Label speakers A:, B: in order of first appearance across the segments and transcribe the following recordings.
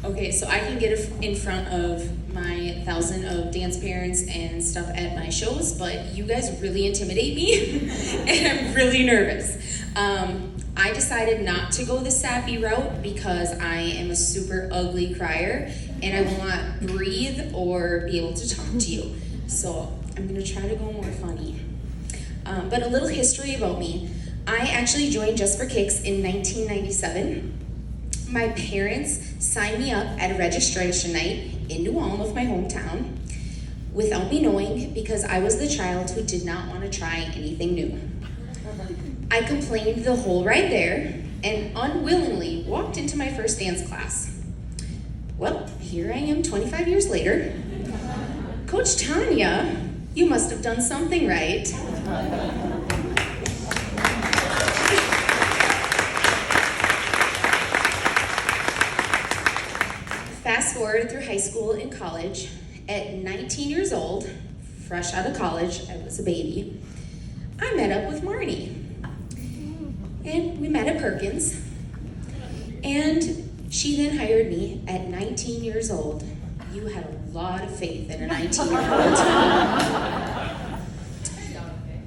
A: Okay, so I can get in front of my 1,000 of dance parents and stuff at my shows, but you guys really intimidate me, and I'm really nervous. I decided not to go the sappy route because I am a super ugly crier, and I will not breathe or be able to talk to you. So I'm gonna try to go more funny. But a little history about me. I actually joined Just for Kicks in 1997. My parents signed me up at a registration night in New Ulm of my hometown without me knowing because I was the child who did not want to try anything new. I complained the whole ride there and unwillingly walked into my first dance class. Well, here I am 25 years later. Coach Tanya, you must have done something right. Fast forward through high school and college. At 19 years old, fresh out of college, I was a baby, I met up with Marnie. And we met at Perkins. And she then hired me at 19 years old. You had a lot of faith in a 19-year-old.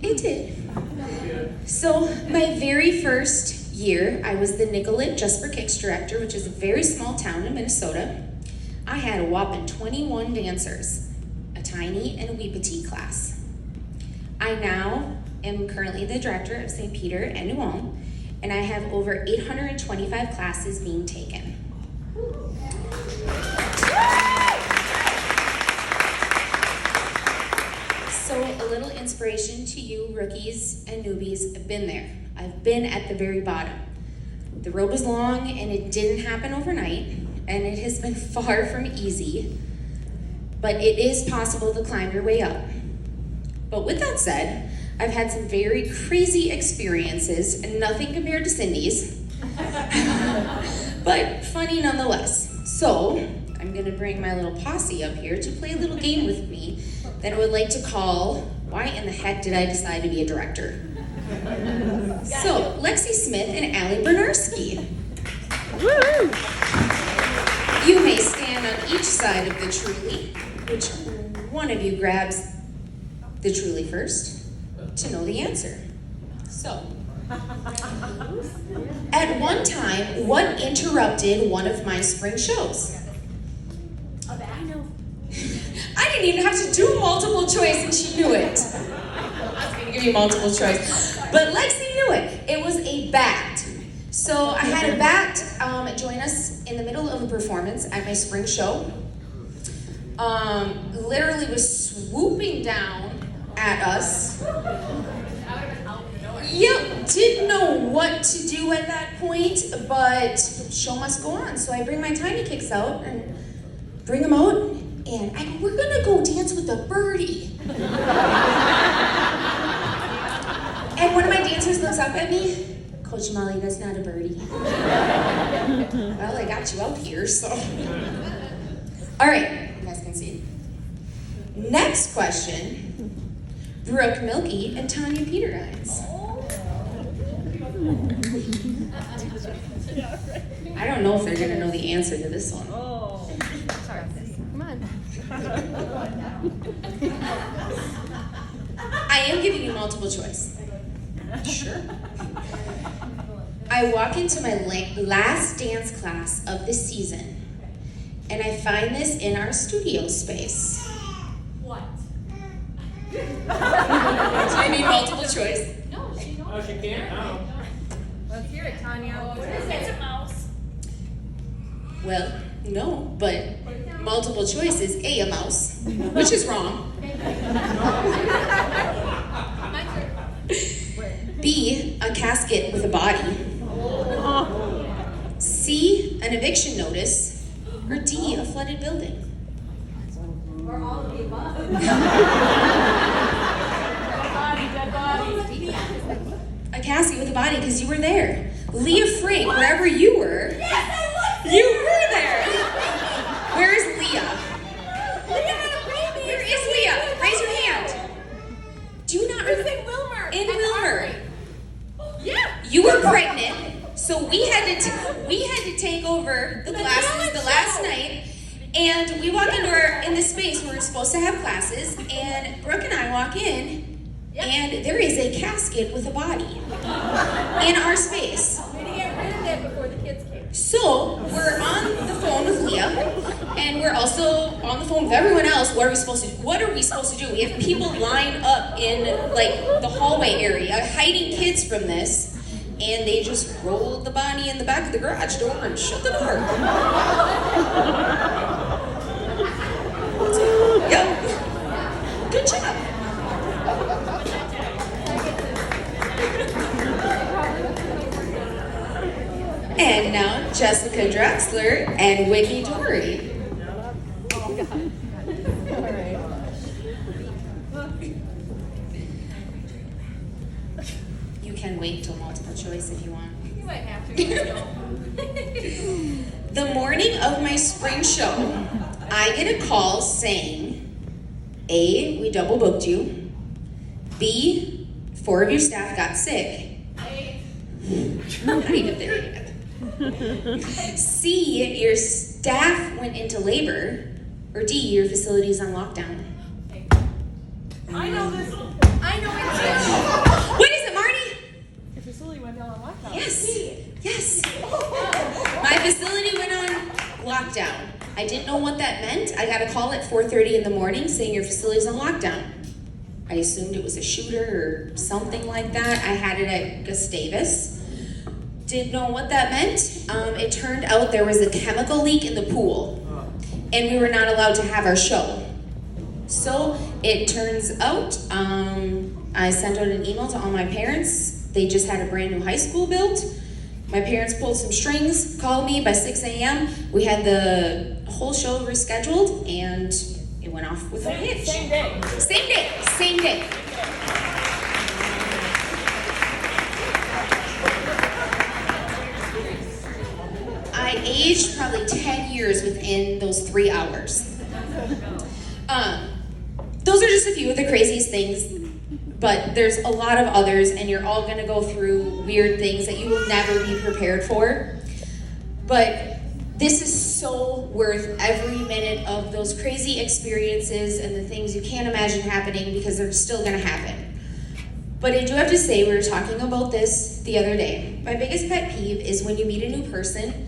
A: It did. So my very first year, I was the Nicollet Just for Kicks director, which is a very small town in Minnesota. I had a whopping 21 dancers, a tiny and a wee petite class. I now am currently the director of St. Peter and New Ulm, and I have over 825 classes being taken. So a little inspiration to you rookies and newbies. I've been there. I've been at the very bottom. The road was long and it didn't happen overnight, and it has been far from easy, but it is possible to climb your way up. But with that said, I've had some very crazy experiences, and nothing compared to Cindy's, but funny nonetheless. So I'm gonna bring my little posse up here to play a little game with me that I would like to call, why in the heck did I decide to be a director? So, Lexi Smith and Allie Bernarski.
B: Woo!
A: You may stand on each side of the truly, which one of you grabs the truly first to know the answer. So, at one time, what interrupted one of my spring shows? I didn't even have to do multiple choice and she knew it. I was gonna give you multiple choice, but Lexi knew it. It was a bat. So I had a bat join us in the middle of a performance at my spring show. Literally was swooping down at us. Yep, didn't know what to do at that point, but show must go on. So I bring my tiny kicks out and bring them out, and I go, we're gonna go dance with the birdie. And one of my dancers looks up at me, Coach Molly, that's not a birdie. Well, I got you out here, so. All right, you guys can see. Next question, Brooke Milky and Tanya Peterhines. I don't know if they're gonna know the answer to this one.
B: Oh, sorry. Come on.
A: I am giving you multiple choice. Sure. I walk into my last dance class of the season, and I find this in our studio space.
C: What?
A: Do I need multiple choice?
C: No, she don't.
D: Oh, she can't? Oh.
B: Let's hear it, Tanya.
C: What is it? It's a mouse.
A: Well, no, but multiple choice is A, a mouse, which is wrong.
C: My turn.
A: B, a casket with a body. C, an eviction notice. Or D, a flooded building.
C: Or all of the above. Dead body.
A: A casket with a body, because you were there. Leah Frank, wherever you were,
C: Yes, I was.
A: you were there. Where is Leah?
C: Leah had a baby.
A: Where is Leah? Raise your hand. Do you not remember?
C: In Wilmer.
A: In Wilmer.
C: Yeah.
A: You were pregnant, so we had to take over over the classes the last night, and we walk in the space where we're supposed to have classes, and Brooke and I walk in, and there is a casket with a body in our space.
B: We had to get rid of that before the kids came.
A: So we're on the phone with Leah, and we're also on the phone with everyone else. What are we supposed to do? We have people lined up in like the hallway area, hiding kids from this, and they just rolled the body in the back of the garage door and shut the door. Yep. Good job. And now Jessica Drexler and Whitney Torrey. You can wait till multiple choice if you want.
B: You might have to.
A: The morning of my spring show, I get a call saying, A, we double booked you. B, 4 of your staff got sick. Not even there yet. C, your staff went into labor. Or D, your facility's on lockdown.
B: I know this. I know it too.
A: What is it, Marty?
B: The facility went down on lockdown.
A: Yes. My facility went on lockdown. I didn't know what that meant. I got a call at 4:30 in the morning saying your facility's on lockdown. I assumed it was a shooter or something like that. I had it at Gustavus. Didn't know what that meant. It turned out there was a chemical leak in the pool, and we were not allowed to have our show. So it turns out I sent out an email to all my parents. They just had a brand new high school built. My parents pulled some strings, called me by 6 a.m. We had the whole show rescheduled, and it went off with a hitch.
B: Same day.
A: Same day. I aged probably 10 years within those 3 hours. Those are just a few of the craziest things, but there's a lot of others, and you're all gonna go through weird things that you will never be prepared for. But this is so worth every minute of those crazy experiences and the things you can't imagine happening, because they're still gonna happen. But I do have to say, we were talking about this the other day. My biggest pet peeve is when you meet a new person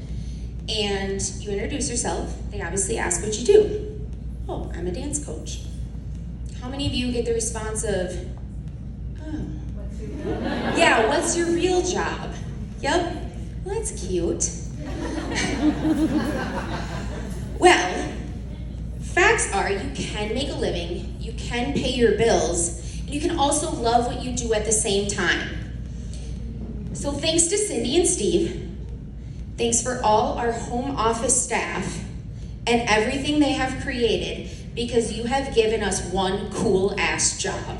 A: and you introduce yourself, they obviously ask what you do. Oh, I'm a dance coach. How many of you get the response of, oh, yeah, what's your real job? Yep, well, that's cute. Well, facts are you can make a living, you can pay your bills, and you can also love what you do at the same time. So thanks to Cindy and Steve, thanks for all our home office staff and everything they have created, because you have given us one cool ass job.